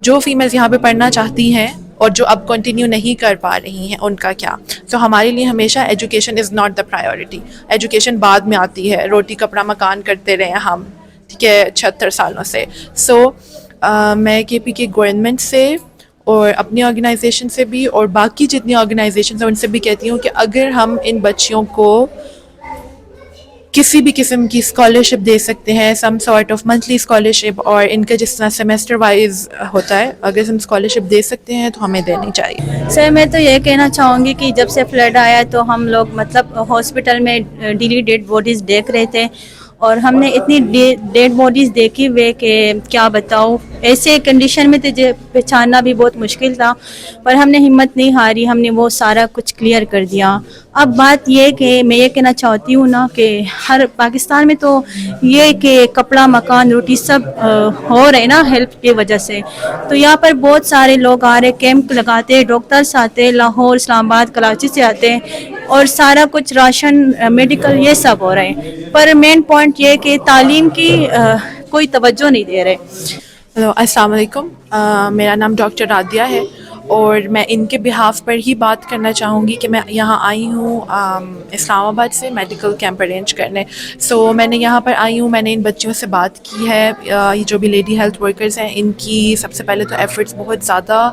جو فیمیلز یہاں پہ پڑھنا چاہتی ہیں اور جو اب کنٹینیو نہیں کر پا رہی ہیں ان کا کیا. تو ہمارے لیے ہمیشہ education is not the priority. Education بعد میں آتی ہے، روٹی کپڑا مکان کرتے رہے ہیں ہم، ٹھیک ہے، 76 سالوں سے. سو میں کے پی کی گورنمنٹ سے اور اپنی آرگنائزیشن سے بھی اور باقی جتنی آرگنائزیشنز ہیں ان سے بھی کہتی ہوں کہ اگر ہم ان بچیوں کو کسی بھی قسم کی اسکالرشپ دے سکتے ہیں، some sort of monthly scholarship, اور ان کا جس طرح سیمسٹر وائز ہوتا ہے، اگر ہم اسکالرشپ دے سکتے ہیں تو ہمیں دینی چاہیے. سر میں تو یہ کہنا چاہوں گی کہ جب سے فلڈ آیا تو ہم لوگ مطلب ہاسپٹل میں ڈیلی ڈیڈ باڈیز دیکھ رہے تھے، اور ہم نے اتنی ڈیڈ باڈیز دیکھی ہوئے کہ کیا بتاؤ. ایسے کنڈیشن میں تجھے پہچاننا بھی بہت مشکل تھا، پر ہم نے ہمت نہیں ہاری، ہم نے وہ سارا کچھ کلیئر کر دیا. اب بات یہ کہ میں یہ کہنا چاہتی ہوں نا کہ ہر پاکستان میں تو یہ کہ کپڑا مکان روٹی سب ہو رہے نا ہیلپ کی وجہ سے. تو یہاں پر بہت سارے لوگ آ رہے، کیمپ لگاتے، ڈاکٹرس آتے، لاہور، اسلام آباد، کراچی سے آتے، اور سارا کچھ راشن، میڈیکل، یہ سب ہو رہے ہیں. پر مین پوائنٹ یہ کہ تعلیم کی کوئی توجہ نہیں دے رہے. السلام علیکم. میرا نام ڈاکٹر رادیہ ہے اور میں ان کے بہاف پر ہی بات کرنا چاہوں گی کہ میں یہاں آئی ہوں اسلام آباد سے میڈیکل کیمپ ارینج کرنے. سو میں نے یہاں پر آئی ہوں، میں نے ان بچیوں سے بات کی ہے. یہ جو بھی لیڈی ہیلتھ ورکرز ہیں ان کی سب سے پہلے تو ایفرٹس بہت زیادہ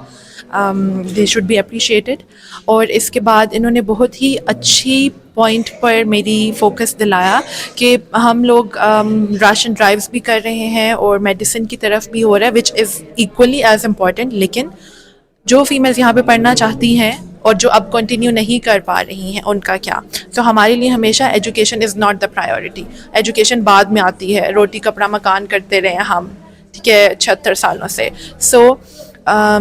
دے شوڈ بی اپریشیٹڈ، اور اس کے بعد انہوں نے بہت ہی اچھی پوائنٹ پر میری فوکس دلایا کہ ہم لوگ راشن ڈرائیوز بھی کر رہے ہیں اور میڈیسن کی طرف بھی ہو رہا ہے، وچ از ایکولی ایز امپورٹنٹ. لیکن جو فیمیلز یہاں پہ پڑھنا چاہتی ہیں اور جو اب کنٹینیو نہیں کر پا رہی ہیں ان کا کیا. تو ہمارے لیے ہمیشہ education is not the priority. Education بعد میں آتی ہے، روٹی کپڑا مکان کرتے رہے ہیں ہم، ٹھیک ہے، 76 سالوں سے. سو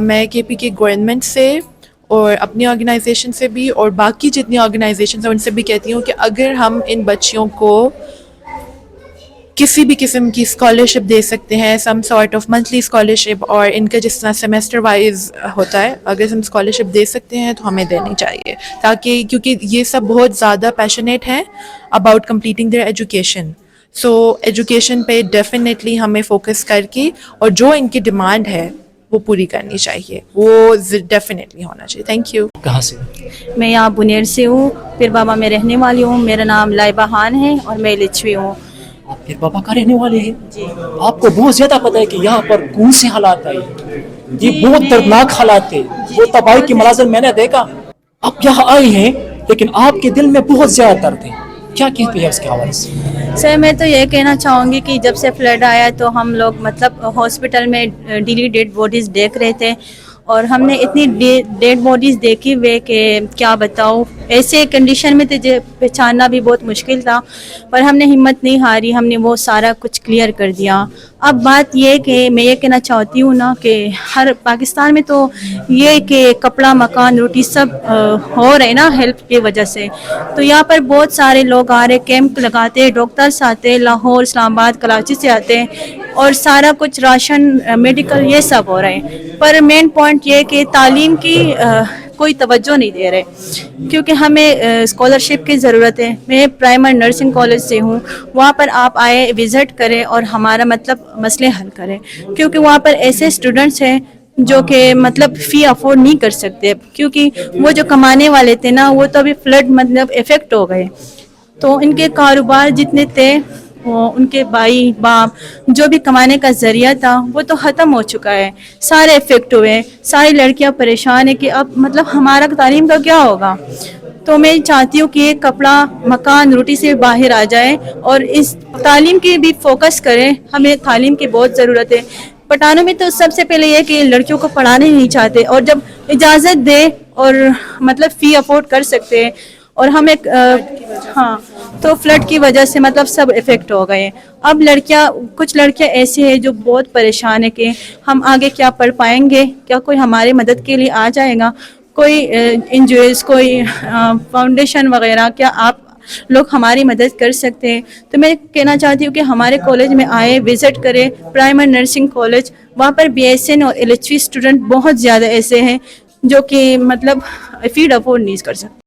میں کے پی کی گورنمنٹ سے اور اپنی آرگنائزیشن سے بھی اور باقی جتنی آرگنائزیشنز ہیں ان سے بھی کہتی ہوں کہ اگر ہم ان بچیوں کو کسی بھی قسم کی اسکالرشپ دے سکتے ہیں، some sort of monthly scholarship, اور ان کا جس طرح سیمسٹر وائز ہوتا ہے، اگر ہم اسکالرشپ دے سکتے ہیں تو ہمیں دینی چاہیے. تاکہ کیونکہ یہ سب بہت زیادہ پیشنیٹ ہیں about completing their education. So education پہ ڈیفینیٹلی ہمیں فوکس کر کے اور جو ان کی ڈیمانڈ ہے وہ پوری کرنی چاہیے، وہ ڈیفینیٹلی ہونا چاہیے. Thank you. کہاں سے؟ میں یہاں بنیر سے ہوں، پھر بابا میں رہنے والی ہوں. میرا نام لائبہ خان ہے اور میں لچوی ہوں. آپ پھر بابا کا رہنے والے ہیں؟ جی. آپ کو بہت زیادہ پتہ ہے کہ یہاں پر کون سے حالات آئے. یہ بہت دردناک حالات تھے، وہ تباہی کی مناظر میں نے دیکھا. آپ یہاں آئے ہیں لیکن آپ کے دل میں بہت زیادہ درد ہے، کیا کہتے ہیں اس کے حوالے سے؟ سر میں تو یہ کہنا چاہوں گی کہ جب سے فلڈ آیا تو ہم لوگ مطلب ہاسپٹل میں ڈیلی ڈیڈ باڈیز دیکھ رہے تھے، اور ہم نے اتنی ڈیڈ باڈیز دیکھی ہوئے کہ کیا بتاؤ. ایسے کنڈیشن میں تجھے پہچاننا بھی بہت مشکل تھا، پر ہم نے ہمت نہیں ہاری، ہم نے وہ سارا کچھ کلیئر کر دیا. اب بات یہ کہ میں یہ کہنا چاہتی ہوں نا کہ ہر پاکستان میں تو یہ کہ کپڑا مکان روٹی سب ہو رہے نا ہیلپ کی وجہ سے. تو یہاں پر بہت سارے لوگ آ رہے، کیمپ لگاتے، ڈاکٹرس آتے، لاہور، اسلام آباد، کراچی سے آتے، اور سارا کچھ راشن، میڈیکل، یہ سب ہو رہے ہیں. پر مین پوائنٹ یہ کہ تعلیم کی کوئی توجہ نہیں دے رہے، کیونکہ ہمیں اسکالرشپ کی ضرورت ہے. میں پرائمری نرسنگ کالج سے ہوں، وہاں پر آپ آئے، وزٹ کریں اور ہمارا مطلب مسئلے حل کریں، کیونکہ وہاں پر ایسے اسٹوڈنٹس ہیں جو کہ مطلب فی افورڈ نہیں کر سکتے، کیونکہ وہ جو کمانے والے تھے نا وہ تو ابھی فلڈ مطلب افیکٹ ہو گئے. تو ان کے کاروبار جتنے تھے، وہ ان کے بھائی باپ جو بھی کمانے کا ذریعہ تھا وہ تو ختم ہو چکا ہے، سارے افیکٹ ہوئے. ساری لڑکیاں پریشان ہیں کہ اب مطلب ہمارا تعلیم کا کیا ہوگا. تو میں چاہتی ہوں کہ یہ کپڑا مکان روٹی سے باہر آ جائے اور اس تعلیم کی بھی فوکس کریں. ہمیں تعلیم کی بہت ضرورت ہے. پٹھانوں میں تو سب سے پہلے یہ کہ لڑکیوں کو پڑھانے نہیں چاہتے، اور جب اجازت دے اور مطلب فی افورڈ کر سکتے ہیں، اور ہم ایک ہاں تو فلڈ کی وجہ سے مطلب سب افیکٹ ہو گئے. اب کچھ لڑکیاں ایسی ہیں جو بہت پریشان ہیں کہ ہم آگے کیا پڑھ پائیں گے، کیا کوئی ہمارے مدد کے لیے آ جائے گا، کوئی این جی اوز، کوئی فاؤنڈیشن وغیرہ، کیا آپ لوگ ہماری مدد کر سکتے ہیں. تو میں کہنا چاہتی ہوں کہ ہمارے کالج میں آئے، وزٹ کرے، پرائمری نرسنگ کالج. وہاں پر بی ایس این اور ایل ایچ وی اسٹوڈنٹ بہت زیادہ ایسے ہیں جو کہ مطلب فیڈ افورڈ نہیں کر سکتے.